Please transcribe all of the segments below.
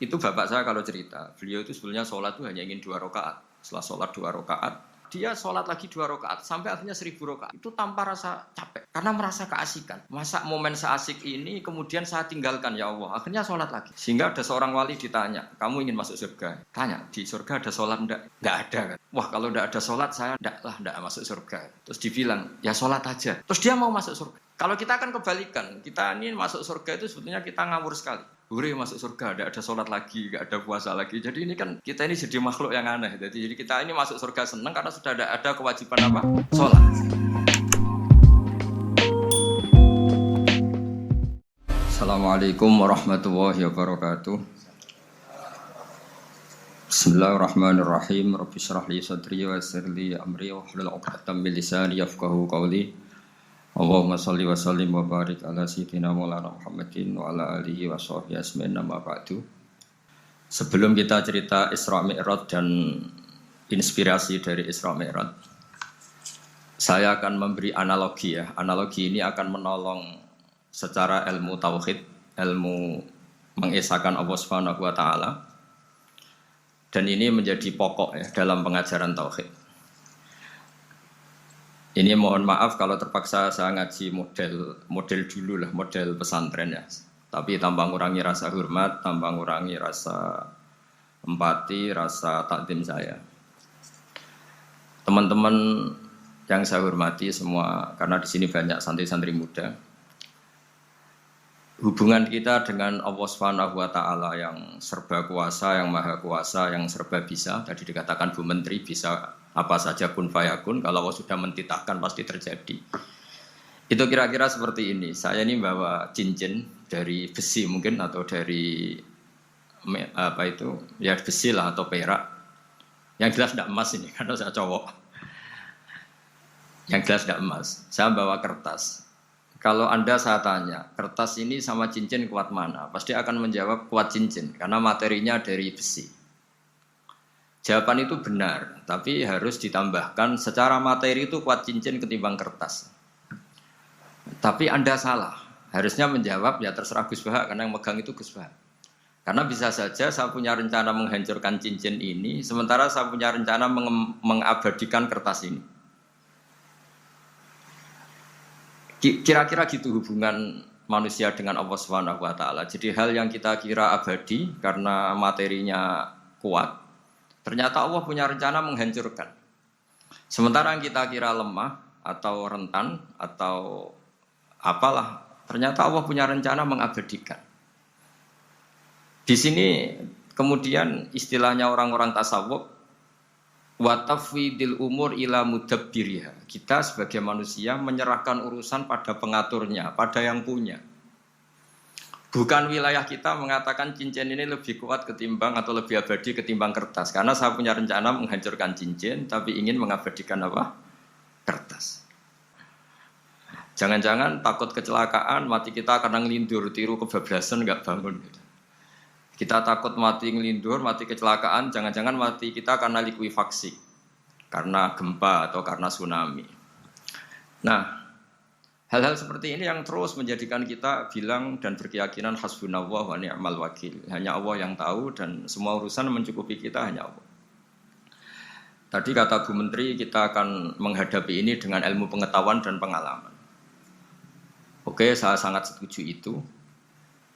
Itu bapak saya kalau cerita, beliau itu sebetulnya sholat itu hanya ingin 2 rakaat. Setelah sholat 2 rakaat, dia sholat lagi 2 rakaat sampai akhirnya 1000 rakaat. Itu tanpa rasa capek, karena merasa keasikan. Masa momen seasik ini kemudian saya tinggalkan ya Allah. Akhirnya sholat lagi. Sehingga ada seorang wali ditanya, kamu ingin masuk surga? Tanya, di surga ada sholat enggak? Enggak ada kan? Wah kalau enggak ada sholat saya enggak masuk surga. Terus dibilang, ya sholat aja. Terus dia mau masuk surga. Kalau kita akan kebalikan, kita ini masuk surga itu sebetulnya kita ngawur sekali. Hore masuk surga, ada sholat lagi, nggak ada puasa lagi. Jadi ini kan kita ini jadi makhluk yang aneh. Jadi kita ini masuk surga senang karena sudah ada kewajiban apa? Sholat. Assalamualaikum warahmatullahi wabarakatuh. Bismillahirrahmanirrahim. Rabbi shrah li sadri wa yassir li amri wahlul 'uqdatam min lisani yafqahu qawli. Allahumma shalli wa sallim wa barik ala sayyidina Maulana Muhammadin wa ala alihi wa sahbihi asma'in nama ba'du. Sebelum kita cerita Isra Mi'raj dan inspirasi dari Isra Mi'raj, saya akan memberi analogi ya. Analogi ini akan menolong secara ilmu tauhid, ilmu mengesahkan Allah Subhanahu wa taala. Dan ini menjadi pokok ya dalam pengajaran tauhid. Ini mohon maaf kalau terpaksa saya ngaji model dulu lah, model pesantren ya. Tapi tanpa ngurangi rasa hormat, tanpa ngurangi rasa empati, rasa takdim saya. Teman-teman yang saya hormati semua, karena di sini banyak santri-santri muda. Hubungan kita dengan Allah Subhanahu wa taala yang serba kuasa, yang maha kuasa, yang serba bisa. Tadi dikatakan Bu Menteri bisa apa saja kun fayakun, kalau Allah sudah mentitahkan pasti terjadi. Itu kira-kira seperti ini. Saya ini bawa cincin dari besi mungkin atau dari apa itu? Ya besi lah atau perak. Yang jelas tidak emas ini karena saya cowok. Yang jelas tidak emas. Saya bawa kertas. Kalau Anda saya tanya, kertas ini sama cincin kuat mana? Pasti akan menjawab kuat cincin karena materinya dari besi. Jawaban itu benar, tapi harus ditambahkan secara materi itu kuat cincin ketimbang kertas. Tapi Anda salah, harusnya menjawab ya terserah Gus Bahak karena yang megang itu Gus Bahak. Karena bisa saja saya punya rencana menghancurkan cincin ini, sementara saya punya rencana mengabadikan kertas ini. Kira-kira gitu hubungan manusia dengan Allah Subhanahu wa taala. Jadi hal yang kita kira abadi karena materinya kuat, ternyata Allah punya rencana menghancurkan. Sementara yang kita kira lemah atau rentan atau apalah, ternyata Allah punya rencana mengabadikan. Di sini kemudian istilahnya orang-orang tasawuf, wa tafwidil umur ila mudabbiriha. Kita sebagai manusia menyerahkan urusan pada pengaturnya, pada yang punya. Bukan wilayah kita mengatakan cincin ini lebih kuat ketimbang atau lebih abadi ketimbang kertas. Karena saya punya rencana menghancurkan cincin, tapi ingin mengabadikan apa? Kertas. Jangan-jangan takut kecelakaan, mati kita karena ngelindur, tiru kebablasan, nggak bangun. Kita takut mati ngelindur, mati kecelakaan, jangan-jangan mati kita karena likuifaksi, karena gempa atau karena tsunami. Nah, hal-hal seperti ini yang terus menjadikan kita bilang dan berkeyakinan hasbunallah wa ni'mal wakil. Hanya Allah yang tahu dan semua urusan mencukupi kita hanya Allah. Tadi kata Bu Menteri kita akan menghadapi ini dengan ilmu pengetahuan dan pengalaman. Oke, saya sangat setuju itu.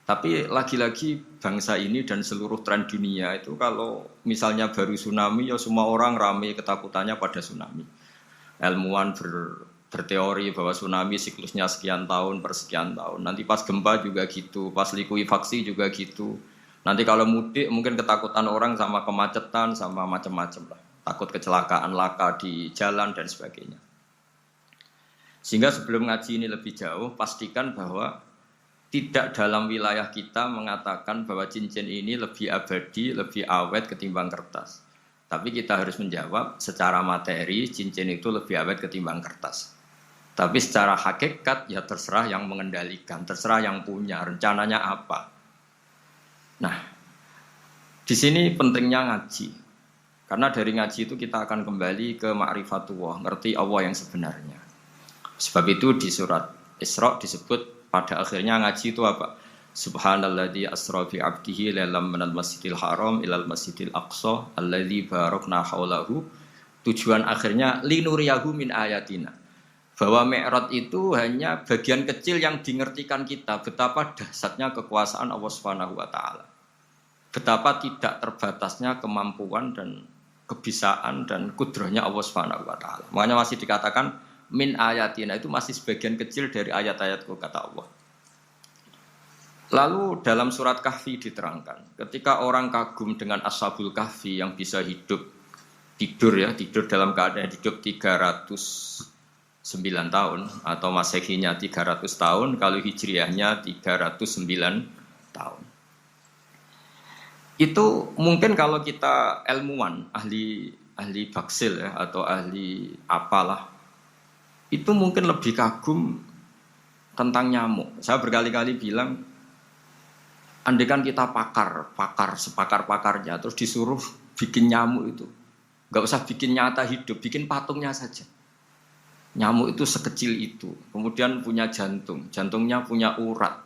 Tapi lagi-lagi bangsa ini dan seluruh tren dunia itu kalau misalnya baru tsunami ya semua orang ramai ketakutannya pada tsunami. Ilmuwan berteori bahwa tsunami siklusnya sekian tahun per sekian tahun. Nanti pas gempa juga gitu, pas likuifaksi juga gitu. Nanti kalau mudik mungkin ketakutan orang sama kemacetan, sama macam-macam lah. Takut kecelakaan laka di jalan dan sebagainya. Sehingga sebelum ngaji ini lebih jauh, pastikan bahwa tidak dalam wilayah kita mengatakan bahwa cincin ini lebih abadi, lebih awet ketimbang kertas. Tapi kita harus menjawab secara materi cincin itu lebih awet ketimbang kertas. Tapi secara hakikat ya terserah yang mengendalikan, terserah yang punya, rencananya apa. Nah, di sini pentingnya ngaji. Karena dari ngaji itu kita akan kembali ke ma'rifatullah, ngerti Allah yang sebenarnya. Sebab itu di surat Isra disebut pada akhirnya ngaji itu apa? Subhanalladzi asra bi 'abdihi lailam minal masjidil haram ilal masjidil aqsa alladzi barakna haulahu. Tujuan akhirnya linuriyahu min ayatina. Bahwa Mi'raj itu hanya bagian kecil yang dingertikan kita betapa dahsyatnya kekuasaan Allah Subhanahu wa taala. Betapa tidak terbatasnya kemampuan dan kebisaan dan kudrahnya Allah Subhanahu wa taala. Makanya masih dikatakan min ayatina, itu masih sebagian kecil dari ayat-ayatku, kata Allah. Lalu dalam surat Kahfi diterangkan, ketika orang kagum dengan Ashabul Kahfi yang bisa tidur dalam keadaan hidup 309 tahun atau Masehinya 300 tahun, kalau Hijriahnya 309 tahun. Itu mungkin kalau kita ilmuwan, ahli baksil ya, atau ahli apalah, itu mungkin lebih kagum tentang nyamuk. Saya berkali-kali bilang, andaikan kita sepakar-pakarnya, terus disuruh bikin nyamuk itu, nggak usah bikin nyata hidup, bikin patungnya saja. Nyamuk itu sekecil itu, kemudian punya jantung, jantungnya punya urat,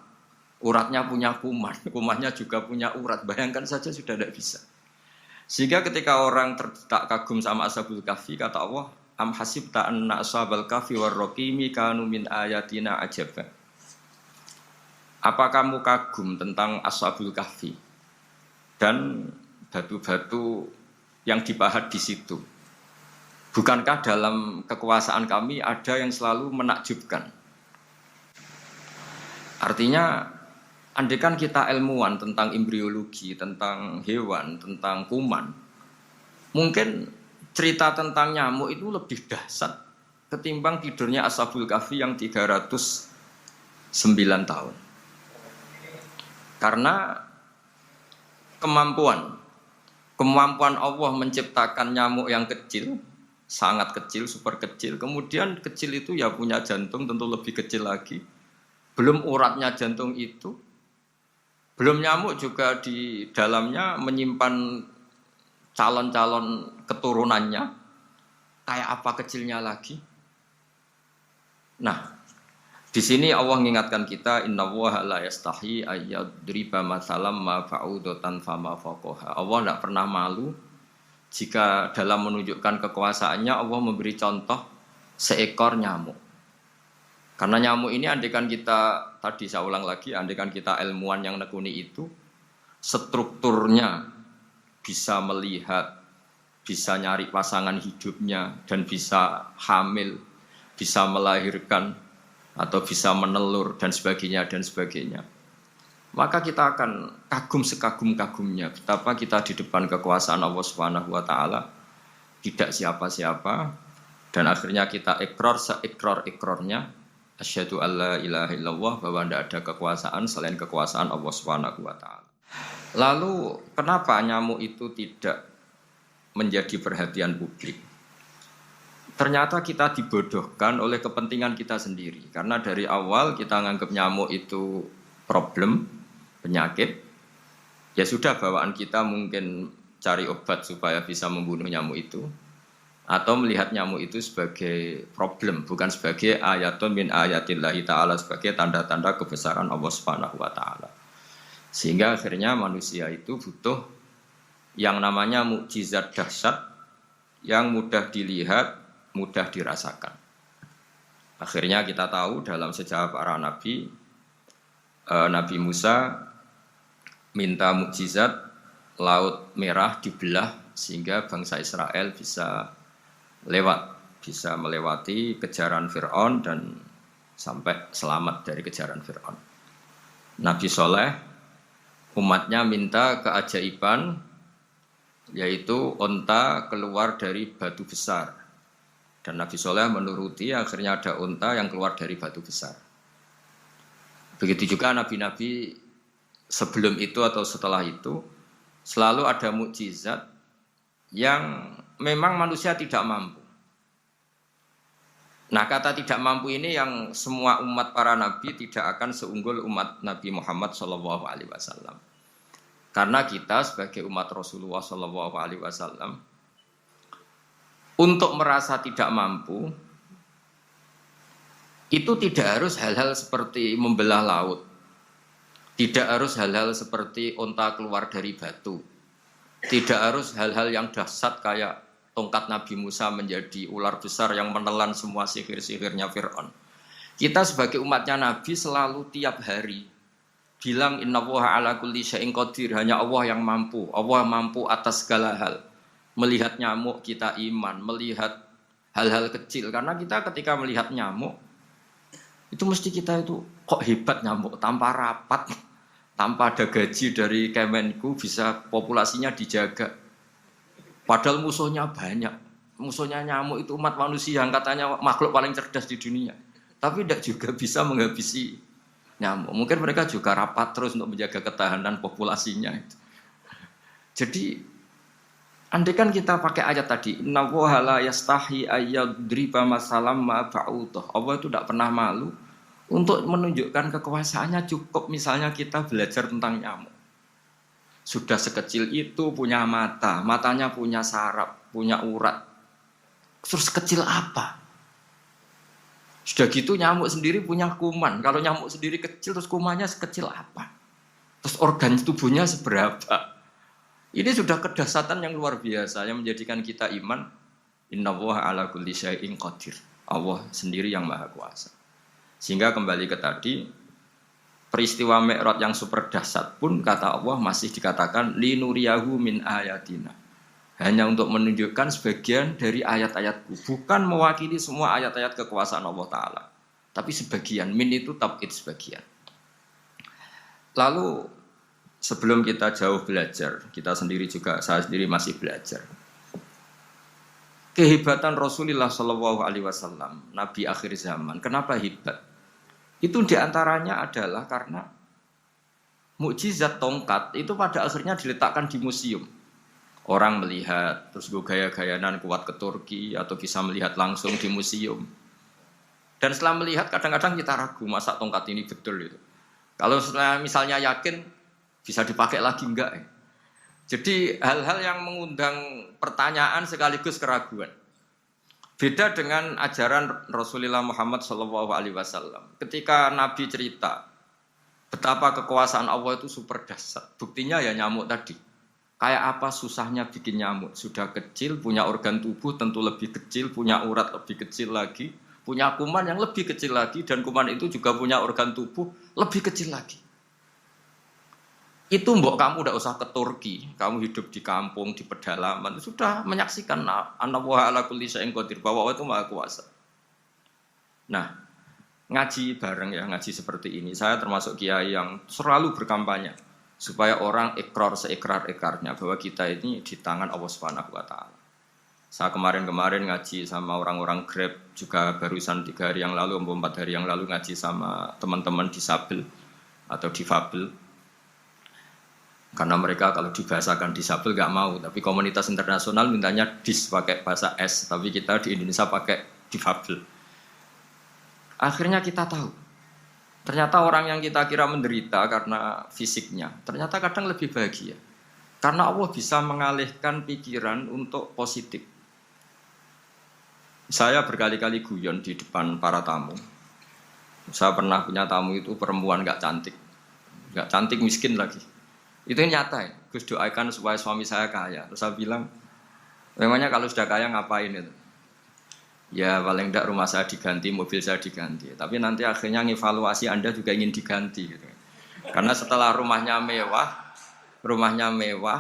uratnya punya kuman, kumannya juga punya urat. Bayangkan saja sudah tidak bisa. Sehingga ketika orang tak kagum sama Ashabul Kahfi, kata Allah, am hasibta anna ashabal kahfi warraqimi kanu min ayatina ajaba. Apa kamu kagum tentang Ashabul Kahfi dan batu-batu yang dipahat di situ? Bukankah dalam kekuasaan kami ada yang selalu menakjubkan? Artinya, andaikan kita ilmuwan tentang embriologi, tentang hewan, tentang kuman, mungkin cerita tentang nyamuk itu lebih dahsyat ketimbang tidurnya Ashabul Kahfi yang 309 tahun. Karena kemampuan Allah menciptakan nyamuk yang kecil, sangat kecil, super kecil. Kemudian kecil itu ya punya jantung, tentu lebih kecil lagi. Belum uratnya jantung itu, belum nyamuk juga di dalamnya menyimpan calon-calon keturunannya. Kayak apa kecilnya lagi? Nah, di sini Allah mengingatkan kita, innallaha la yastahi ayyadriba mathalam ma fa'udatan fama faqaha. Allah tidak pernah malu jika dalam menunjukkan kekuasaannya Allah memberi contoh seekor nyamuk. Karena nyamuk ini andaikan kita, tadi saya ulang lagi, andaikan kita ilmuwan yang nekuni itu, strukturnya bisa melihat, bisa nyari pasangan hidupnya, dan bisa hamil, bisa melahirkan, atau bisa menelur dan sebagainya, maka kita akan kagum sekagum-kagumnya betapa kita di depan kekuasaan Allah Subhanahu wa taala tidak siapa-siapa, dan akhirnya kita ikrar seikrar-ikrarnya asyhadu alla ilaha illallah, bahwa tidak ada kekuasaan selain kekuasaan Allah Subhanahu wa taala. Lalu kenapa nyamuk itu tidak menjadi perhatian publik? Ternyata kita dibodohkan oleh kepentingan kita sendiri. Karena dari awal kita menganggap nyamuk itu problem, penyakit. Ya sudah, bawaan kita mungkin cari obat supaya bisa membunuh nyamuk itu. Atau melihat nyamuk itu sebagai problem, bukan sebagai ayatun min ayatillahi ta'ala, sebagai tanda-tanda kebesaran Allah Subhanahu wa ta'ala. Sehingga akhirnya manusia itu butuh yang namanya mukjizat dahsyat yang mudah dilihat, mudah dirasakan. Akhirnya kita tahu dalam sejarah para nabi, Nabi Musa minta mukjizat Laut Merah dibelah sehingga bangsa Israel bisa melewati kejaran Fir'aun dan sampai selamat dari kejaran Fir'aun. Nabi Soleh, umatnya minta keajaiban, yaitu onta keluar dari batu besar. Dan Nabi Soleh menuruti, akhirnya ada unta yang keluar dari batu besar. Begitu juga nabi-nabi sebelum itu atau setelah itu, selalu ada mukjizat yang memang manusia tidak mampu. Nah, kata tidak mampu ini yang semua umat para nabi tidak akan seunggul umat Nabi Muhammad SAW. Karena kita sebagai umat Rasulullah SAW, untuk merasa tidak mampu, itu tidak harus hal-hal seperti membelah laut. Tidak harus hal-hal seperti onta keluar dari batu. Tidak harus hal-hal yang dahsyat kayak tongkat Nabi Musa menjadi ular besar yang menelan semua sihir-sihirnya Fir'aun. Kita sebagai umatnya Nabi selalu tiap hari bilang innallaha ala kulli syai'in qadir, hanya Allah yang mampu. Allah mampu atas segala hal. Melihat nyamuk kita iman, melihat hal-hal kecil. Karena kita ketika melihat nyamuk itu mesti kita itu kok hebat nyamuk tanpa rapat, tanpa ada gaji dari Kemenku bisa populasinya dijaga. Padahal musuhnya banyak. Musuhnya nyamuk itu umat manusia yang katanya makhluk paling cerdas di dunia. Tapi tidak juga bisa menghabisi nyamuk. Mungkin mereka juga rapat terus untuk menjaga ketahanan populasinya. Jadi andai kan kita pakai ayat tadi, innallaha la yastahi ayyadriba masalam ma ba'udah. Allah itu tidak pernah malu untuk menunjukkan kekuasaannya. Cukup misalnya kita belajar tentang nyamuk. Sudah sekecil itu punya mata, matanya punya saraf, punya urat. Terus kecil apa? Sudah gitu nyamuk sendiri punya kuman. Kalau nyamuk sendiri kecil, terus kumannya sekecil apa? Terus organ tubuhnya seberapa? Ini sudah kedahsyatan yang luar biasa yang menjadikan kita iman. Innallaha ala kulli syai'in qadir. Allah sendiri yang maha kuasa. Sehingga kembali ke tadi, peristiwa Mi'raj yang super dahsyat pun kata Allah masih dikatakan linuriyahu min ayatina. Hanya untuk menunjukkan sebagian dari ayat-ayatku, bukan mewakili semua ayat-ayat kekuasaan Allah Ta'ala, tapi sebagian, min itu tab'id sebagian. Lalu sebelum kita jauh belajar, kita sendiri juga, saya sendiri masih belajar, kehebatan Rasulullah SAW, Nabi akhir zaman. Kenapa hebat? Itu diantaranya adalah karena mukjizat tongkat itu pada akhirnya diletakkan di museum. Orang melihat, terus gue gaya-gayanan kuat ke Turki, atau bisa melihat langsung di museum. Dan setelah melihat, kadang-kadang kita ragu, masa tongkat ini betul itu. Kalau misalnya yakin, bisa dipakai lagi enggak? Jadi hal-hal yang mengundang pertanyaan sekaligus keraguan. Beda dengan ajaran Rasulullah Muhammad SAW. Ketika Nabi cerita, betapa kekuasaan Allah itu super dahsyat. Buktinya ya nyamuk tadi. Kayak apa susahnya bikin nyamuk? Sudah kecil, punya organ tubuh tentu lebih kecil, punya urat lebih kecil lagi, punya kuman yang lebih kecil lagi, dan kuman itu juga punya organ tubuh lebih kecil lagi. Itu mbok kamu udah usah ke Turki, kamu hidup di kampung, di pedalaman, sudah menyaksikan Anallaha ala kulli syai'in qadir, bahwa Allah itu maha kuasa. Nah, ngaji bareng ya, ngaji seperti ini. Saya termasuk kiai yang selalu berkampanye supaya orang ikrar seikrar-ikrarnya bahwa kita ini di tangan Allah Subhanahu wa taala. Saya kemarin-kemarin ngaji sama orang-orang Grab, juga barusan 3 hari yang lalu, 4 hari yang lalu ngaji sama teman-teman disabel atau difabel. Karena mereka kalau dibahasakan disabel gak mau, tapi komunitas internasional mintanya dis pakai bahasa S, tapi kita di Indonesia pakai difabel. Akhirnya kita tahu, ternyata orang yang kita kira menderita karena fisiknya, ternyata kadang lebih bahagia. Karena Allah bisa mengalihkan pikiran untuk positif. Saya berkali-kali guyon di depan para tamu. Saya pernah punya tamu itu perempuan gak cantik miskin lagi. Itu nyata ya, Gus doakan supaya suami saya kaya. Terus saya bilang, memangnya kalau sudah kaya ngapain itu? Ya paling tidak rumah saya diganti, mobil saya diganti. Tapi nanti akhirnya ngevaluasi Anda juga ingin diganti gitu. Karena setelah rumahnya mewah,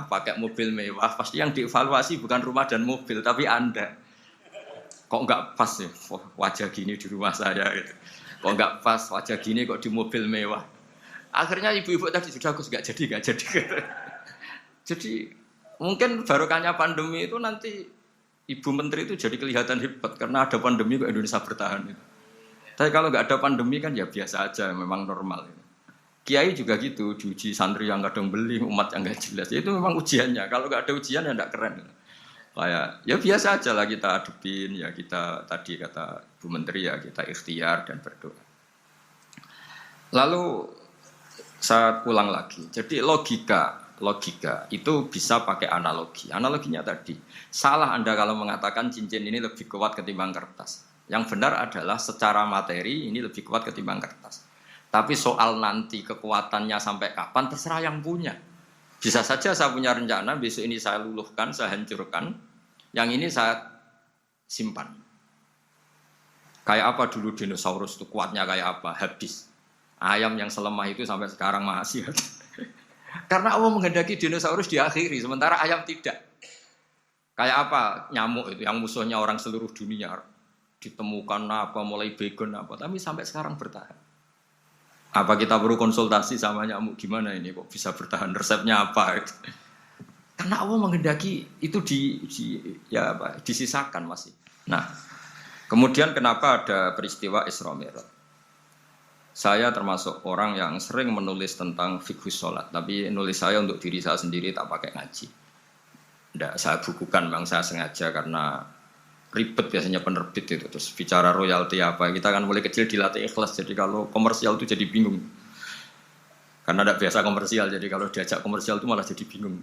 pakai mobil mewah, pasti yang dievaluasi bukan rumah dan mobil, tapi Anda. Kok enggak pas ya wajah gini di rumah saya gitu. Kok enggak pas wajah gini kok di mobil mewah. Akhirnya ibu-ibu tadi sudah aku enggak jadi gitu. Jadi mungkin barokahnya pandemi itu nanti Ibu Menteri itu jadi kelihatan hebat karena ada pandemi kok Indonesia bertahan itu. Tapi kalau nggak ada pandemi kan ya biasa aja, memang normal. Kiai juga gitu, diuji santri yang kadang beli, umat yang nggak jelas. Itu memang ujiannya. Kalau nggak ada ujian ya nggak keren. Kayak ya biasa aja lah kita hadepin, ya kita tadi kata Bu Menteri ya kita ikhtiar dan berdoa. Lalu saya ulang lagi. Jadi logika itu bisa pakai analogi. Analoginya tadi, salah Anda kalau mengatakan cincin ini lebih kuat ketimbang kertas. Yang benar adalah secara materi ini lebih kuat ketimbang kertas. Tapi soal nanti kekuatannya sampai kapan terserah yang punya. Bisa saja saya punya rencana besok ini saya luluhkan, saya hancurkan, yang ini saya simpan. Kayak apa dulu dinosaurus itu kuatnya kayak apa? Habis. Ayam yang selemah itu sampai sekarang masih ada. Karena Allah menghendaki dinosaurus diakhiri, sementara ayam tidak. Kayak apa nyamuk itu yang musuhnya orang seluruh dunia. Ditemukan apa, mulai begon apa, tapi sampai sekarang bertahan. Apa kita perlu konsultasi sama nyamuk gimana ini kok bisa bertahan, resepnya apa? Karena Allah menghendaki itu disisakan masih. Nah, kemudian kenapa ada peristiwa Isra Mi'raj? Saya termasuk orang yang sering menulis tentang fikih sholat, tapi nulis saya untuk diri saya sendiri tak pakai ngaji. Tidak, saya bukukan, memang saya sengaja karena ribet biasanya penerbit itu, terus bicara royalti apa, kita kan mulai kecil dilatih ikhlas, jadi kalau komersial itu jadi bingung karena tidak biasa komersial, jadi kalau diajak komersial itu malah jadi bingung.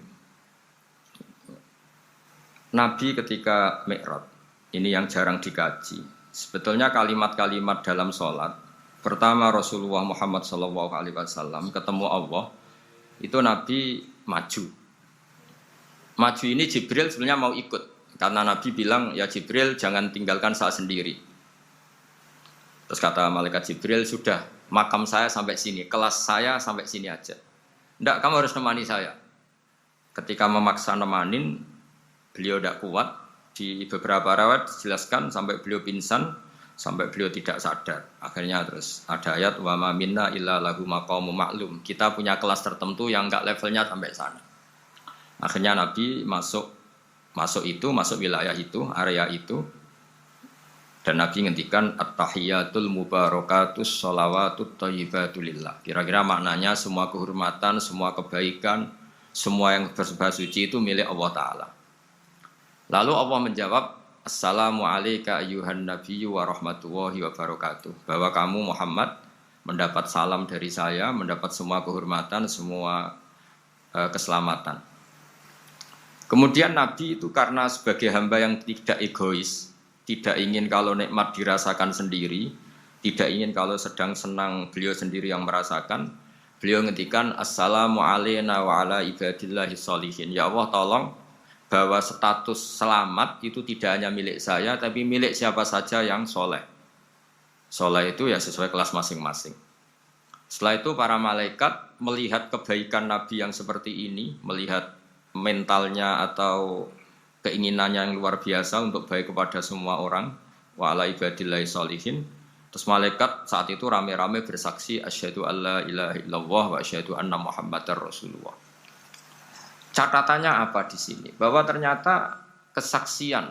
Nabi ketika Mi'raj, ini yang jarang dikaji, sebetulnya kalimat-kalimat dalam sholat, pertama Rasulullah Muhammad SAW ketemu Allah, itu Nabi maju ini Jibril sebenarnya mau ikut. Karena Nabi bilang, ya Jibril jangan tinggalkan saya sendiri. Terus kata malaikat Jibril, sudah makam saya sampai sini, kelas saya sampai sini aja. Enggak, kamu harus nemani saya. Ketika memaksa nemanin, beliau tidak kuat. Di beberapa rawat dijelaskan sampai beliau pingsan, sampai beliau tidak sadar. Akhirnya terus ada ayat, wa ma minna illa lahu maqamun ma'lum. Kita punya kelas tertentu yang enggak levelnya sampai sana. Akhirnya Nabi masuk wilayah itu, area itu, dan Nabi ngendikan at-tahiyatul mubarakatus sholawatut thayyibatulillah. Kira-kira maknanya semua kehormatan, semua kebaikan, semua yang bersembah suci itu milik Allah Ta'ala. Lalu Allah menjawab, assalamu alayka ayyuhan nabiyyu wa rahmatullahi wa barakatuh. Bahwa kamu Muhammad mendapat salam dari saya, mendapat semua kehormatan, semua keselamatan. Kemudian Nabi itu karena sebagai hamba yang tidak egois, tidak ingin kalau nikmat dirasakan sendiri, tidak ingin kalau sedang senang beliau sendiri yang merasakan, beliau ngendikan assalamu alayna wa ala ibadillahi sholihin. Ya Allah tolong bahwa status selamat itu tidak hanya milik saya, tapi milik siapa saja yang soleh. Soleh itu ya sesuai kelas masing-masing. Setelah itu para malaikat melihat kebaikan Nabi yang seperti ini, melihat mentalnya atau keinginannya yang luar biasa untuk baik kepada semua orang, wa ala ibadillahi sholihin. Terus malaikat saat itu rame-rame bersaksi asyhadu alla ilaha illallah wa asyhadu anna muhammadar rasulullah. Catatannya apa di sini? Bahwa ternyata kesaksian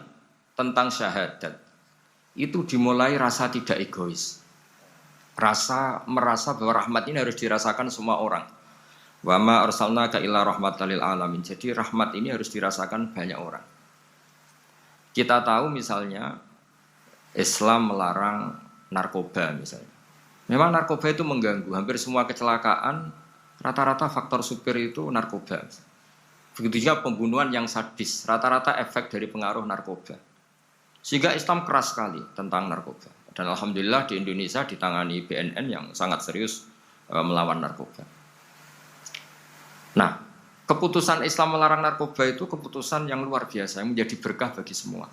tentang syahadat itu dimulai rasa tidak egois. Merasa bahwa rahmat ini harus dirasakan semua orang. Wa ma arsalnaka illa rahmatan lil alamin. Jadi rahmat ini harus dirasakan banyak orang. Kita tahu misalnya Islam melarang narkoba misalnya. Memang narkoba itu mengganggu. Hampir semua kecelakaan rata-rata faktor supir itu narkoba. Begitu juga pembunuhan yang sadis, rata-rata efek dari pengaruh narkoba. Sehingga Islam keras sekali tentang narkoba. Dan alhamdulillah di Indonesia ditangani BNN yang sangat serius melawan narkoba. Nah, keputusan Islam melarang narkoba itu keputusan yang luar biasa, yang menjadi berkah bagi semua.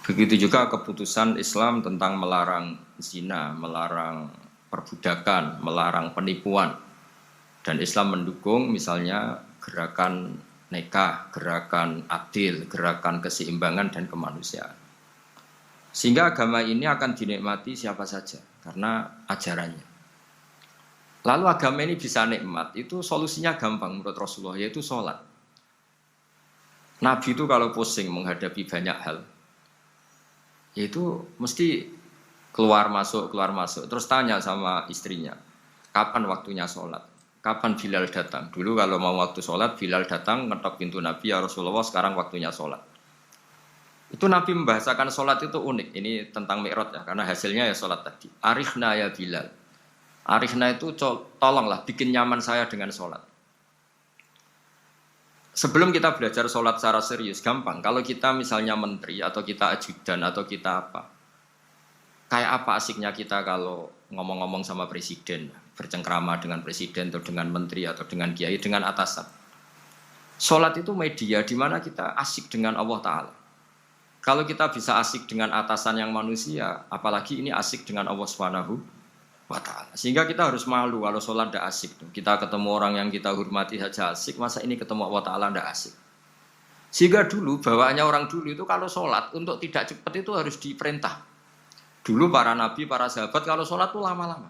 Begitu juga keputusan Islam tentang melarang zina, melarang perbudakan, melarang penipuan. Dan Islam mendukung misalnya gerakan nikah, gerakan adil, gerakan keseimbangan dan kemanusiaan. Sehingga agama ini akan dinikmati siapa saja karena ajarannya. Lalu agama ini bisa nikmat, itu solusinya gampang menurut Rasulullah, yaitu sholat. Nabi itu kalau pusing menghadapi banyak hal, yaitu mesti keluar masuk, terus tanya sama istrinya, kapan waktunya sholat, kapan Bilal datang. Dulu kalau mau waktu sholat, Bilal datang, ngetok pintu Nabi, ya Rasulullah sekarang waktunya sholat. Itu Nabi membahasakan sholat itu unik, ini tentang Mi'raj ya, karena hasilnya ya sholat tadi. Arikhna ya Bilal. Arikhna itu tolonglah bikin nyaman saya dengan sholat. Sebelum kita belajar sholat secara serius, gampang. Kalau kita misalnya menteri atau kita ajudan atau kita apa, kayak apa asiknya kita kalau ngomong-ngomong sama presiden, bercengkrama dengan presiden atau dengan menteri atau dengan kiai, dengan atasan. Sholat itu media di mana kita asik dengan Allah Ta'ala. Kalau kita bisa asik dengan atasan yang manusia, apalagi ini asik dengan Allah Subhanahu wa Ta'ala. Sehingga kita harus malu kalau sholat tidak asik. Kita ketemu orang yang kita hormati saja asik, masa ini ketemu Allah Ta'ala tidak asik. Sehingga dulu, bawaannya orang dulu itu kalau sholat, untuk tidak cepat itu harus diperintah. Dulu para nabi, para sahabat kalau sholat itu lama-lama.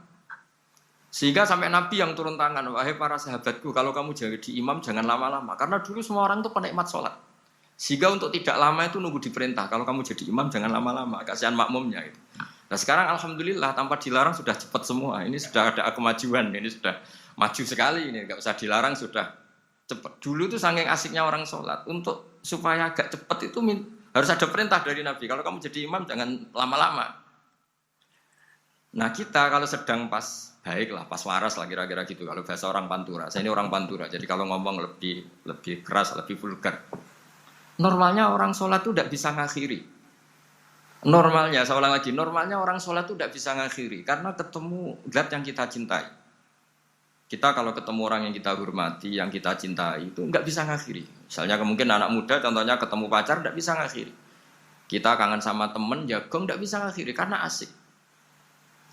Sehingga sampai nabi yang turun tangan, wahai para sahabatku, kalau kamu jadi imam jangan lama-lama. Karena dulu semua orang itu penikmat sholat. Sehingga untuk tidak lama itu nunggu diperintah. Kalau kamu jadi imam jangan lama-lama, kasihan makmumnya itu. Nah sekarang alhamdulillah tanpa dilarang sudah cepat semua. Ini sudah ada kemajuan, ini sudah maju sekali. Ini nggak usah dilarang sudah cepat. Dulu itu saking asiknya orang sholat. Untuk supaya agak cepat itu harus ada perintah dari nabi. Kalau kamu jadi imam jangan lama-lama. Nah kita kalau sedang pas baik lah, pas waras lah kira-kira gitu. Kalau bahasa orang Pantura, saya ini orang Pantura, jadi kalau ngomong lebih keras, lebih vulgar. Normalnya orang sholat itu tidak bisa ngakhiri. Normalnya, saya ulang lagi, normalnya orang sholat itu tidak bisa ngakhiri karena ketemu zat yang kita cintai. Kita kalau ketemu orang yang kita hormati, yang kita cintai itu nggak bisa ngakhiri. Misalnya mungkin anak muda, contohnya ketemu pacar tidak bisa ngakhiri. Kita kangen sama temen, jagung tidak bisa ngakhiri karena asik.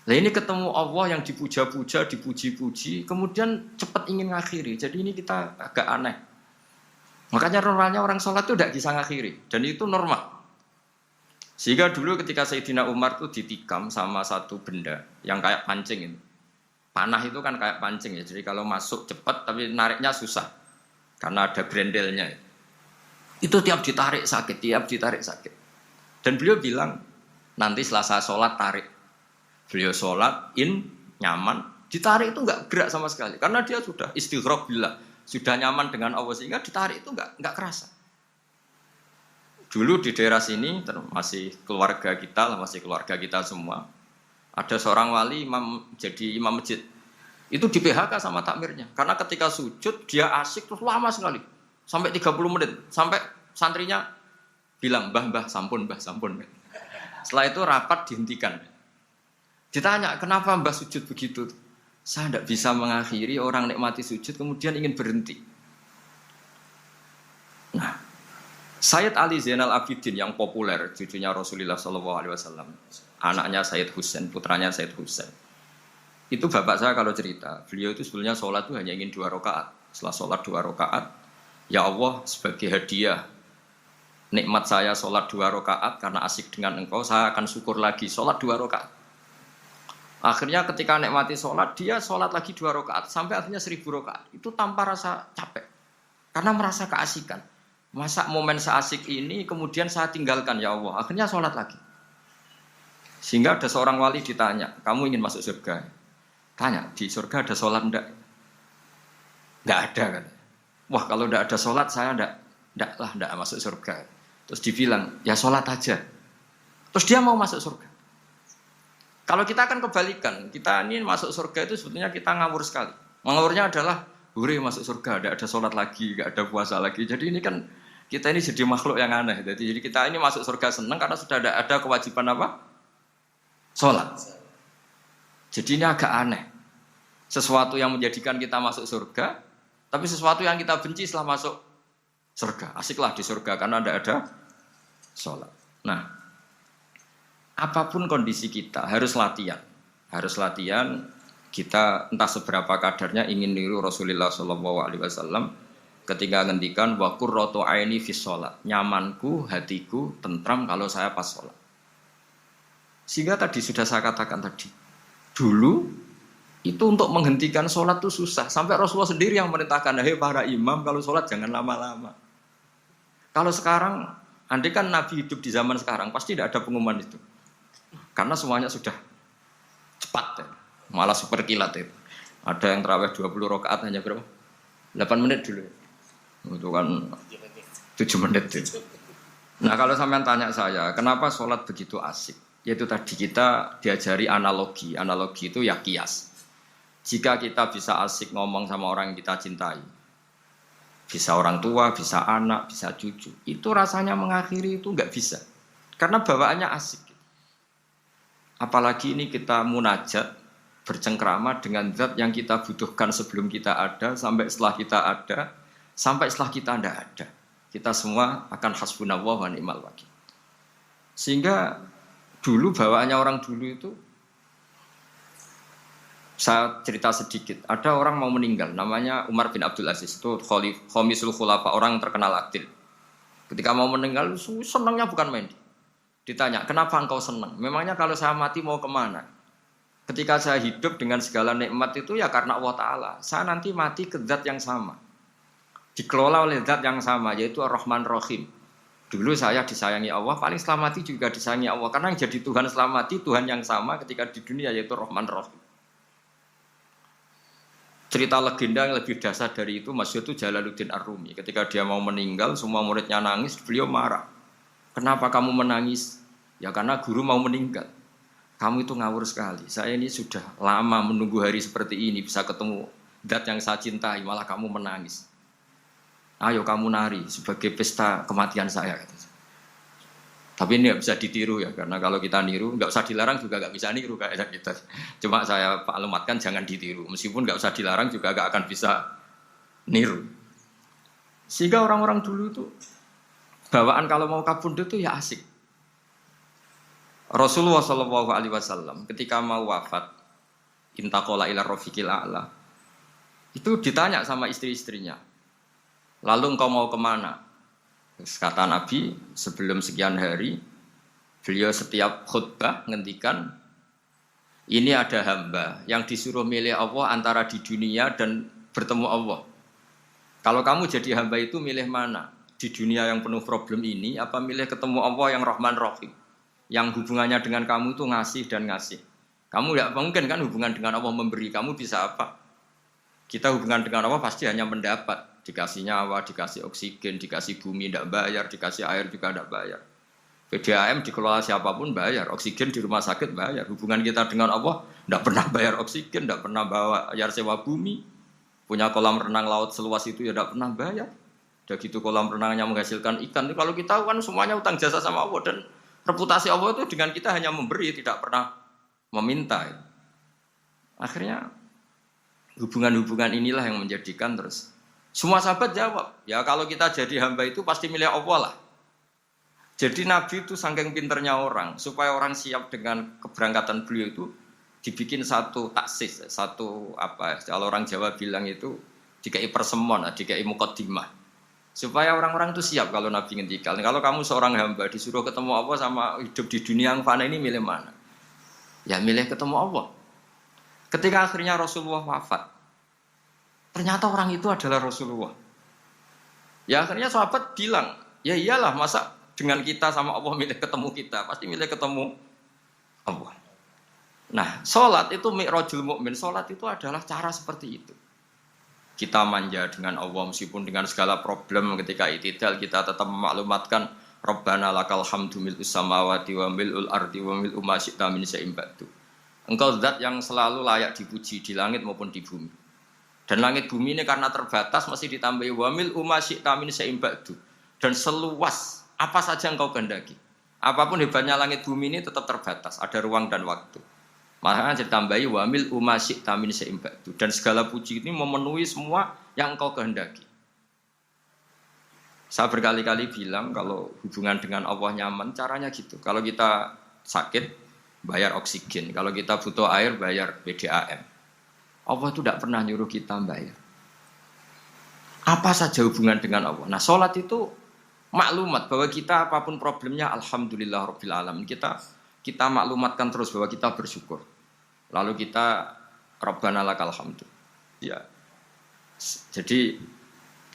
Nah ini ketemu Allah yang dipuja-puja, dipuji-puji, kemudian cepat ingin ngakhiri. Jadi ini kita agak aneh. Makanya normalnya orang sholat itu tidak bisa ngakhiri. Dan itu normal. Sehingga dulu ketika Sayyidina Umar itu ditikam sama satu benda yang kayak pancing itu. Panah itu kan kayak pancing ya. Jadi kalau masuk cepat tapi nariknya susah. Karena ada grendelnya. Itu tiap ditarik sakit, tiap ditarik sakit. Dan beliau bilang, nanti setelah saya sholat tarik. Beliau sholat, nyaman, ditarik itu enggak gerak sama sekali. Karena dia sudah istighraq billah, sudah nyaman dengan Allah sehingga ditarik itu enggak kerasa. Dulu di daerah sini, masih keluarga kita, masih keluarga kita semua. Ada seorang wali jadi imam masjid. Itu di PHK sama takmirnya. Karena ketika sujud, dia asik terus lama sekali. Sampai 30 menit. Sampai santrinya bilang, mbah, sampun. Setelah itu rapat dihentikan. Ditanya, kenapa mbah sujud begitu? Saya tidak bisa mengakhiri orang nikmati sujud kemudian ingin berhenti. Nah, Sayyid Ali Zainal Abidin yang populer, cucunya Rasulullah SAW, anaknya Sayyid Husain, putranya Sayyid Husain. Itu bapak saya kalau cerita, beliau itu sebetulnya sholat itu hanya ingin 2 rakaat. Setelah sholat 2 rakaat, ya Allah sebagai hadiah nikmat saya sholat 2 rakaat karena asik dengan engkau, saya akan syukur lagi sholat 2 rakaat. Akhirnya ketika nikmati sholat, dia sholat lagi 2 rakaat sampai akhirnya 1000 rakaat. Itu tanpa rasa capek, karena merasa keasikan. Masa momen seasik ini kemudian saya tinggalkan ya Allah. Akhirnya sholat lagi. Sehingga ada seorang wali ditanya, kamu ingin masuk surga? Tanya, di surga ada sholat enggak? Enggak ada kan? Wah kalau enggak ada sholat saya enggak masuk surga. Terus dibilang, ya sholat aja. Terus dia mau masuk surga. Kalau kita akan kebalikan, kita ini masuk surga itu sebetulnya kita ngawur sekali. Ngawurnya adalah, hore masuk surga, ada sholat lagi, gak ada puasa lagi. Jadi ini kan, kita ini jadi makhluk yang aneh. Jadi kita ini masuk surga senang karena sudah ada kewajiban apa? Sholat. Jadi ini agak aneh. Sesuatu yang menjadikan kita masuk surga, tapi sesuatu yang kita benci setelah masuk surga. Asiklah di surga karena tidak ada sholat. Nah, apapun kondisi kita harus latihan. Harus latihan kita entah seberapa kadarnya ingin niru Rasulullah SAW ketika ngendikan wa qurratu aini fi sholat. Nyamanku, hatiku tentram kalau saya pas sholat. Sehingga tadi sudah saya katakan tadi. Dulu itu untuk menghentikan sholat itu susah. Sampai Rasulullah sendiri yang merintahkan, hei para imam kalau sholat jangan lama-lama. Kalau sekarang, andai kan Nabi hidup di zaman sekarang pasti tidak ada pengumuman itu. Karena semuanya sudah cepat ya. Malah super kilat itu. Ada yang terawih 20 rakaat hanya berapa? 8 menit dulu. Itu kan 7 menit itu. Nah kalau sampean tanya saya, kenapa sholat begitu asik? Yaitu tadi kita diajari analogi. Analogi itu ya kias. Jika kita bisa asik ngomong sama orang yang kita cintai, bisa orang tua, bisa anak, bisa cucu, itu rasanya mengakhiri itu nggak bisa. Karena bawaannya asik. Apalagi ini kita munajat, bercengkrama dengan zat yang kita butuhkan sebelum kita ada, sampai setelah kita ada, sampai setelah kita tidak ada. Kita semua akan hasbunallah wa ni'mal wakil. Sehingga dulu bawaannya orang dulu itu, saya cerita sedikit. Ada orang mau meninggal, namanya Umar bin Abdul Aziz, itu Khomisul Khulafa, orang terkenal adil. Ketika mau meninggal, senangnya bukan main. Ditanya, kenapa engkau senang? Memangnya kalau saya mati mau kemana? Ketika saya hidup dengan segala nikmat itu ya karena Allah Ta'ala. Saya nanti mati ke zat yang sama, dikelola oleh zat yang sama, yaitu Ar-Rahman Rahim. Dulu saya disayangi Allah, paling setelah mati juga disayangi Allah. Karena yang jadi Tuhan setelah mati, Tuhan yang sama ketika di dunia, yaitu Rahman Rahim. Cerita legenda yang lebih dasar dari itu, masyhur itu Jalaluddin Ar-Rumi. Ketika dia mau meninggal, semua muridnya nangis, beliau marah. Kenapa kamu menangis? Ya karena guru mau meninggal. Kamu itu ngawur sekali. Saya ini sudah lama menunggu hari seperti ini, bisa ketemu zat yang saya cintai, malah kamu menangis. Ayo kamu nari sebagai pesta kematian saya. Tapi ini nggak bisa ditiru ya, karena kalau kita niru, nggak usah dilarang juga nggak bisa niru kayak kita. Cuma saya maklumatkan jangan ditiru, meskipun nggak usah dilarang juga nggak akan bisa niru. Sehingga orang-orang dulu itu bawaan kalau mau kabundut itu ya asik. Rasulullah Shallallahu Alaihi Wasallam ketika mau wafat, intaqala ila rafiqil a'la, itu ditanya sama istri-istrinya, lalu engkau mau kemana? Kata Nabi, sebelum sekian hari, beliau setiap khutbah ngendikan, ini ada hamba yang disuruh milih Allah antara di dunia dan bertemu Allah. Kalau kamu jadi hamba itu milih mana? Di dunia yang penuh problem ini, apa milih ketemu Allah yang Rahman Rahim? Yang hubungannya dengan kamu itu ngasih dan ngasih. Kamu tidak mungkin kan hubungan dengan Allah memberi, kamu bisa apa? Kita hubungan dengan Allah pasti hanya mendapat. Dikasih nyawa, dikasih oksigen, dikasih bumi tidak bayar, dikasih air juga tidak bayar. PDAM dikelola siapapun bayar, oksigen di rumah sakit bayar. Hubungan kita dengan Allah tidak pernah bayar oksigen, tidak pernah bayar sewa bumi. Punya kolam renang laut seluas itu ya tidak pernah bayar. Udah gitu kolam renangnya menghasilkan ikan. Kalau kita kan semuanya utang jasa sama Allah, dan reputasi Allah itu dengan kita hanya memberi, tidak pernah meminta. Akhirnya hubungan-hubungan inilah yang menjadikan terus. Semua sahabat jawab, ya kalau kita jadi hamba itu pasti milih Allah lah. Jadi Nabi itu saking pinternya orang, supaya orang siap dengan keberangkatan beliau itu dibikin satu taksis, satu apa? Kalau orang Jawa bilang itu dikai persemon, dikai mukaddimah. Supaya orang-orang itu siap kalau Nabi ngendikan. Kalau kamu seorang hamba disuruh ketemu Allah sama hidup di dunia yang fana ini, milih mana? Ya milih ketemu Allah. Ketika akhirnya Rasulullah wafat, ternyata orang itu adalah Rasulullah. Ya akhirnya sahabat bilang, ya iyalah masa dengan kita sama Allah milih ketemu kita, pasti milih ketemu Allah. Nah, sholat itu mi'rajul mukmin. Sholat itu adalah cara seperti itu. Kita manja dengan Allah meskipun dengan segala problem, ketika itidal kita tetap memaklumatkan Rabbana lakal hamdu mil'us samawati wa mil'ul ardi wa mil'u ma syi'ta min syai'in ba'du. Engkau zat yang selalu layak dipuji di langit maupun di bumi. Dan langit bumi ini karena terbatas masih ditambahi wamil umasyi tamin seimbadu, dan seluas apa saja engkau kehendaki. Apapun hebatnya langit bumi ini tetap terbatas, ada ruang dan waktu. Makanya ditambahi wamil umasyi tamin seimbadu, dan segala puji ini memenuhi semua yang engkau kehendaki. Saya berkali-kali bilang kalau hubungan dengan Allah nyaman, caranya gitu. Kalau kita sakit bayar oksigen, kalau kita butuh air bayar PDAM. Allah itu tidak pernah nyuruh kita bayar. Apa saja hubungan dengan Allah. Nah, sholat itu maklumat bahwa kita apapun problemnya, alhamdulillah rabbil alamin. Kita maklumatkan terus bahwa kita bersyukur. Lalu kita Rabbana lakal hamdu. Ya. Jadi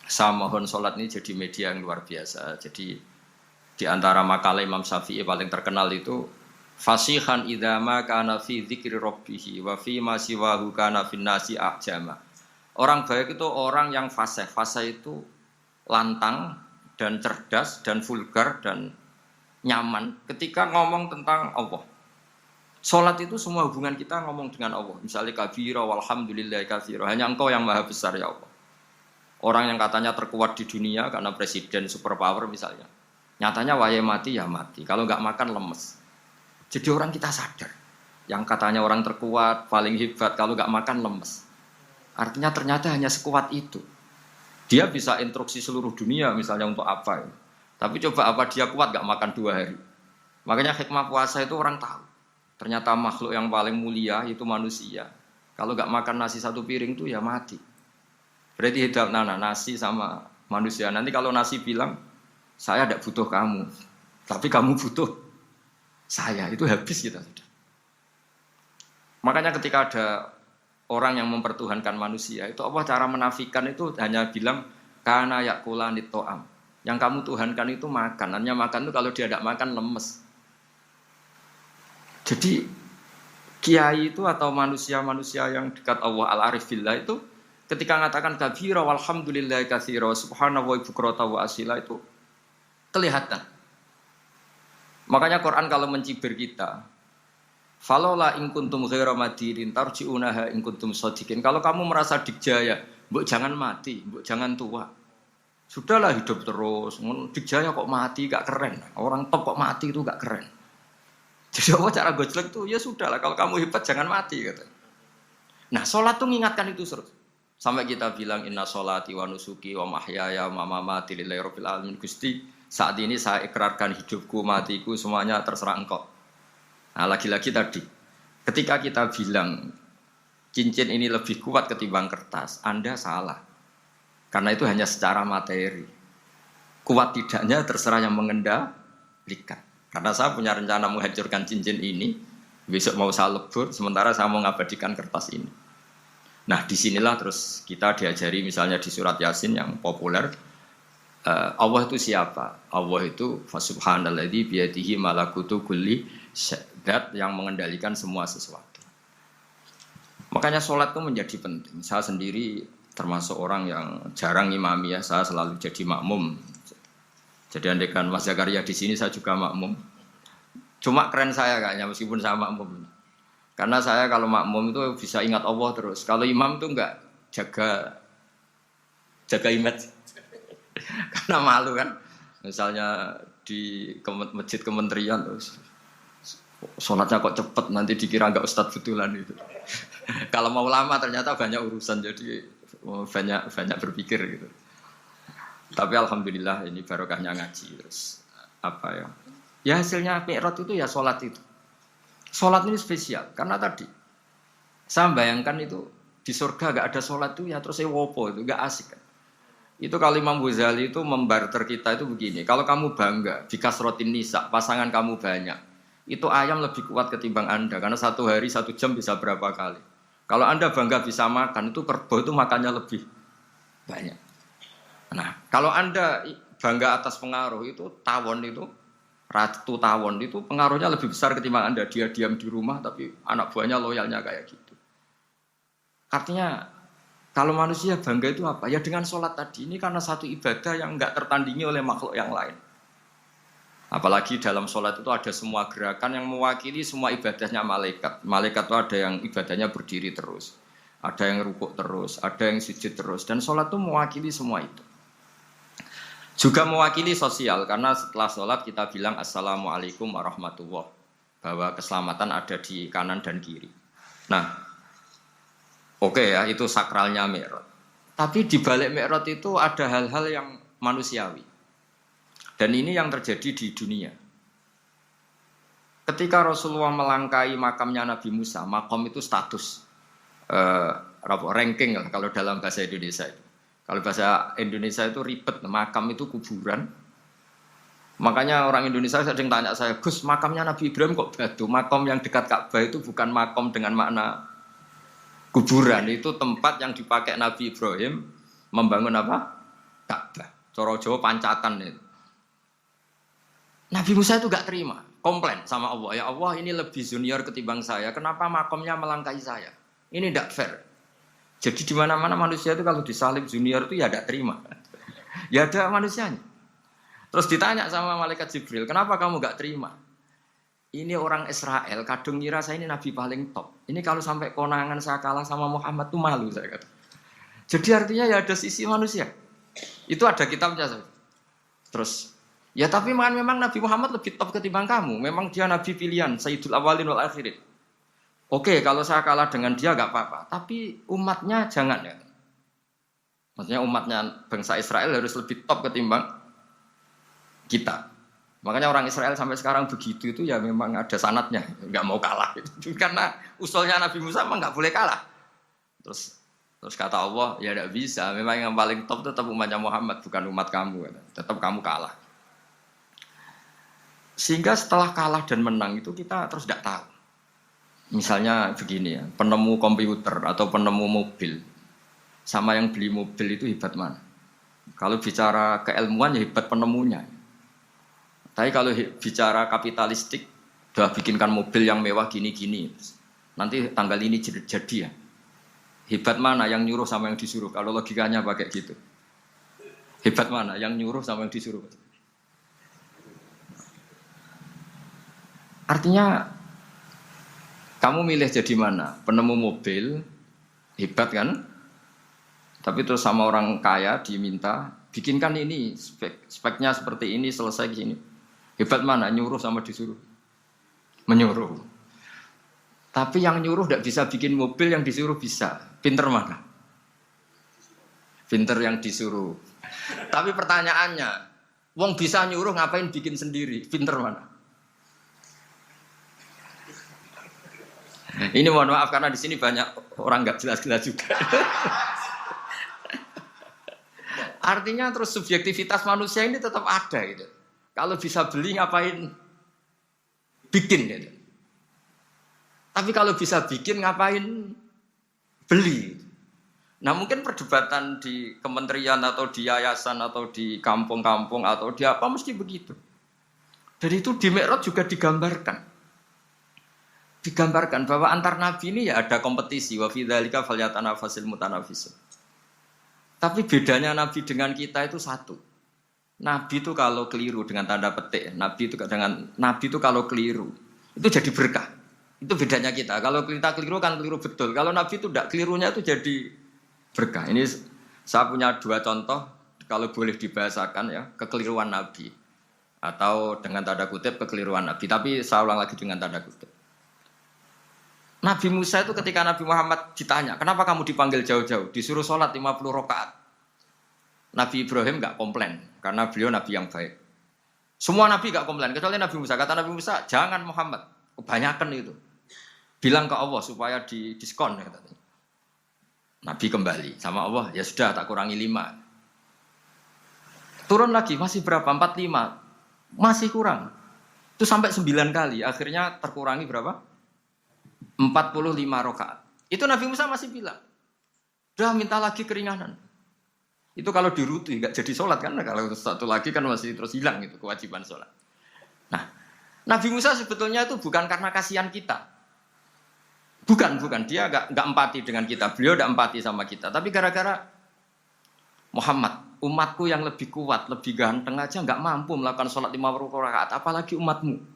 saya mohon sholat ini jadi media yang luar biasa. Jadi di antara makalah Imam Syafi'i paling terkenal itu fasihan idama kana fi dzikri rabbih wa fi ma siwahu kana fin nasi ajama. Orang baik itu orang yang fasih. Fasih itu lantang dan cerdas dan vulgar dan nyaman ketika ngomong tentang Allah. Salat itu semua hubungan kita ngomong dengan Allah. Misalnya kabira walhamdulillahi katsira. Hanya Engkau yang maha besar ya Allah. Orang yang katanya terkuat di dunia karena presiden superpower misalnya. Nyatanya waya mati ya mati. Kalau enggak makan lemes. Jadi orang kita sadar yang katanya orang terkuat, paling hebat, kalau nggak makan lemes. Artinya ternyata hanya sekuat itu. Dia bisa instruksi seluruh dunia misalnya untuk apa. Ya. Tapi coba apa dia kuat nggak makan 2 hari. Makanya hikmah puasa itu orang tahu. Ternyata makhluk yang paling mulia itu manusia. Kalau nggak makan nasi 1 piring itu ya mati. Berarti hidup nasi sama manusia. Nanti kalau nasi bilang, saya tidak butuh kamu. Tapi kamu butuh saya. Itu habis kita sudah. Makanya ketika ada orang yang mempertuhankan manusia, itu Allah cara menafikan itu hanya bilang, kana yakulanit to'am. Yang kamu tuhankan itu makan. Hanya makan itu kalau dia tidak makan lemes. Jadi kiai itu atau manusia-manusia yang dekat Allah al-arif billah itu ketika mengatakan kabira walhamdulillah katsira subhanahu wa bukrata wa asila itu kelihatan. Makanya Quran kalau mencibir kita, falola in kuntum ghaira madinin tarji'unaha in kuntum shadiqin. Kalau kamu merasa dikjaya, mbok jangan mati, mbok jangan tua. Sudahlah hidup terus. Dikjaya kok mati gak keren. Orang top kok mati itu gak keren. Jadi apa cara gojlek itu? Ya sudahlah kalau kamu hebat jangan mati kata. Nah, salat tuh mengingatkan itu terus. Sampai kita bilang inna sholati wa nusuki wa mahyaya wa mamati lillahi rabbil alamin. Gusti, saat ini saya ikrarkan hidupku, matiku semuanya terserah Engkau. Nah, lagi-lagi tadi ketika kita bilang cincin ini lebih kuat ketimbang kertas, Anda salah. Karena itu hanya secara materi. Kuat tidaknya terserah yang mengendalikan. Karena saya punya rencana menghancurkan cincin ini, besok mau saya lebur, sementara saya mau mengabadikan kertas ini. Nah, disinilah terus kita diajari misalnya di surat Yasin yang populer, Allah itu siapa? Allah itu fasubhanalladzi biyadihi malakutu kulli syai'in, yang mengendalikan semua sesuatu. Makanya sholat itu menjadi penting. Saya sendiri termasuk orang yang jarang imami ya, saya selalu jadi makmum. Jadi andekan Mas Zakaria di sini saya juga makmum. Cuma keren saya kayaknya meskipun saya makmum. Karena saya kalau makmum itu bisa ingat Allah terus. Kalau imam itu enggak jaga image. Karena malu kan. Misalnya di masjid kementerian terus sholatnya kok cepet nanti dikira enggak ustadz betulan itu. Kalau mau lama ternyata banyak urusan jadi banyak berpikir gitu. Tapi alhamdulillah ini barokahnya ngaji terus apa ya? Ya hasilnya mi'raj itu ya sholat itu. Sholat ini spesial karena tadi saya bayangkan itu di surga gak ada sholat itu ya terus wopo itu gak asik kan. Itu kalau Imam Ghazali itu membarter kita itu begini. Kalau kamu bangga di kasrotin nisa pasangan kamu banyak, itu ayam lebih kuat ketimbang Anda karena 1 hari 1 jam bisa berapa kali. Kalau Anda bangga bisa makan itu kerbau itu makannya lebih banyak. Nah, kalau Anda bangga atas pengaruh itu tawon itu, ratu tawon itu pengaruhnya lebih besar ketimbang Anda. Dia diam di rumah tapi anak buahnya loyalnya kayak gitu. Artinya kalau manusia bangga itu apa? Ya dengan sholat tadi. Ini karena satu ibadah yang enggak tertandingi oleh makhluk yang lain. Apalagi dalam sholat itu ada semua gerakan yang mewakili semua ibadahnya malaikat. Malaikat itu ada yang ibadahnya berdiri terus. Ada yang rukuk terus, ada yang sujud terus. Dan sholat itu mewakili semua itu. Juga mewakili sosial, karena setelah sholat kita bilang Assalamualaikum warahmatullahi wabarakatuh. Bahwa keselamatan ada di kanan dan kiri. Nah, oke ya, itu sakralnya mi'raj. Tapi di balik mi'raj itu ada hal-hal yang manusiawi. Dan ini yang terjadi di dunia. Ketika Rasulullah melangkai makamnya Nabi Musa, makam itu status ranking kalau dalam bahasa Indonesia itu. Kalau bahasa Indonesia itu ribet, makam itu kuburan. Makanya orang Indonesia sering tanya saya, Gus, makamnya Nabi Ibrahim kok batu? Makam yang dekat Ka'bah itu bukan makam dengan makna kuburan. Itu tempat yang dipakai Nabi Ibrahim membangun apa? Ka'bah. Coro Jawa pancatan itu. Nabi Musa itu gak terima, komplain sama Allah. Ya Allah, ini lebih junior ketimbang saya. Kenapa makamnya melangkai saya? Ini tidak fair. Jadi di mana-mana manusia itu kalau disalib junior itu ya tidak terima. Ya ada manusianya. Terus ditanya sama malaikat Jibril, kenapa kamu gak terima? Ini orang Israel, kadung ngira saya ini nabi paling top. Ini kalau sampai konangan saya kalah sama Muhammad tuh malu saya kata. Jadi artinya ya ada sisi manusia. Itu ada kitabnya. Terus ya tapi memang Nabi Muhammad lebih top ketimbang kamu. Memang dia nabi pilihan, Sayyidul Awwalin wal Akhirin. Oke, kalau saya kalah dengan dia nggak apa-apa, tapi umatnya jangan ya. Maksudnya umatnya bangsa Israel harus lebih top ketimbang kita. Makanya orang Israel sampai sekarang begitu itu ya memang ada sanatnya, nggak mau kalah. Gitu. Karena usulnya Nabi Musa memang nggak boleh kalah. Terus kata Allah, ya tidak bisa. Memang yang paling top tetap umatnya Muhammad, bukan umat kamu. Tetap kamu kalah. Sehingga setelah kalah dan menang itu kita terus tidak tahu. Misalnya begini ya, penemu komputer atau penemu mobil sama yang beli mobil itu hebat mana? Kalau bicara keilmuan ya hebat penemunya. Tapi kalau bicara kapitalistik, udah bikinkan mobil yang mewah gini-gini, nanti tanggal ini jadi ya. Hebat mana yang nyuruh sama yang disuruh? Kalau logikanya pakai gitu. Hebat mana yang nyuruh sama yang disuruh? Artinya kamu milih jadi mana? Penemu mobil, hebat kan? Tapi terus sama orang kaya diminta, bikinkan ini, speknya seperti ini, selesai gini. Hebat mana? Nyuruh sama disuruh? Menyuruh. Tapi yang nyuruh tidak bisa bikin mobil, yang disuruh bisa. Pinter mana? Pinter yang disuruh. Tapi pertanyaannya, wong bisa nyuruh ngapain bikin sendiri? Pinter mana? Ini mohon maaf karena di sini banyak orang nggak jelas-jelas juga. Artinya terus subjektivitas manusia ini tetap ada gitu. Kalau bisa beli ngapain bikin gitu. Tapi kalau bisa bikin ngapain beli. Nah mungkin perdebatan di kementerian atau di yayasan atau di kampung-kampung atau di apa mesti begitu. Dan itu di Mi'raj juga digambarkan bahwa antar nabi ini ya ada kompetisi wa fi dzalika falyatanafasil mutanafisun. Tapi bedanya nabi dengan kita itu satu. Nabi itu kalau keliru dengan tanda petik, nabi itu kalau keliru itu jadi berkah. Itu bedanya kita. Kalau kita keliru kan keliru betul. Kalau nabi itu tidak kelirunya itu jadi berkah. Ini saya punya dua contoh kalau boleh dibahasakan ya, kekeliruan nabi atau dengan tanda kutip kekeliruan nabi. Tapi saya ulang lagi dengan tanda kutip. Nabi Musa itu ketika Nabi Muhammad ditanya, kenapa kamu dipanggil jauh-jauh? Disuruh sholat 50 rakaat. Nabi Ibrahim enggak komplain, karena beliau Nabi yang baik. Semua Nabi enggak komplain, kecuali Nabi Musa. Kata Nabi Musa, jangan Muhammad, kebanyakan itu. Bilang ke Allah supaya didiskon. Nabi kembali sama Allah, ya sudah tak kurangi 5. Turun lagi, masih berapa? 45. Masih kurang. Itu sampai 9 kali, akhirnya terkurangi berapa? 45 rakaat. Itu Nabi Musa masih bilang, udah minta lagi keringanan. Itu kalau dirutu nggak jadi sholat kan? Kalau satu lagi kan masih terus hilang itu kewajiban sholat. Nah, Nabi Musa sebetulnya itu bukan karena kasihan kita, bukan dia nggak empati dengan kita. Beliau nggak empati sama kita, tapi gara-gara Muhammad, umatku yang lebih kuat, lebih ganteng aja nggak mampu melakukan sholat 50 rakaat, apalagi umatmu.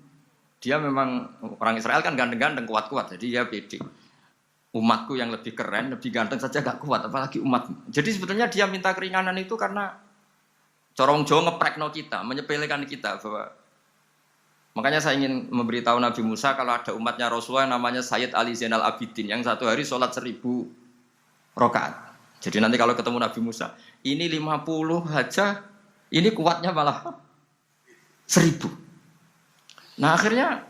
Dia memang orang Israel kan ganteng-ganteng, kuat-kuat, jadi dia pede. Umatku yang lebih keren, lebih ganteng saja gak kuat, apalagi umat. Jadi sebetulnya dia minta keringanan itu karena corong Jawa ngeprekno kita, menyepelekan kita bahwa. Makanya saya ingin memberitahu Nabi Musa kalau ada umatnya Rasulullah yang namanya Sayyid Ali Zainal Abidin yang satu hari sholat 1000 rakaat. Jadi nanti kalau ketemu Nabi Musa, ini 50 aja, ini kuatnya malah 1000. Nah akhirnya,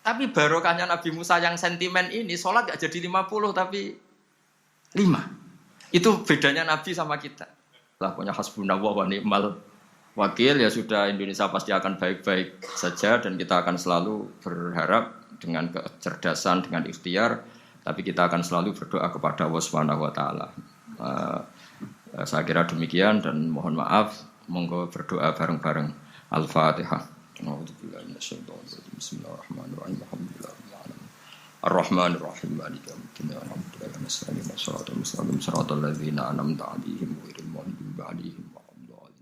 tapi barokahnya Nabi Musa yang sentimen ini, sholat gak jadi 50 tapi 5. Itu bedanya Nabi sama kita. Lah punya hasbunallah wa ni'mal wakil, ya sudah Indonesia pasti akan baik-baik saja dan kita akan selalu berharap dengan kecerdasan, dengan ikhtiar, tapi kita akan selalu berdoa kepada Allah Subhanahu wa taala. Saya kira demikian dan mohon maaf, monggo berdoa bareng-bareng. Al-Fatihah. Bismillahirrahmanirrahim. Ar-Rahmanir-Rahim. Maliki yaumiddin. Alhamdulillahi rabbil alamin. Shiratal ladzina an'amta 'alaihim ghairil maghdubi 'alaihim waladdallin.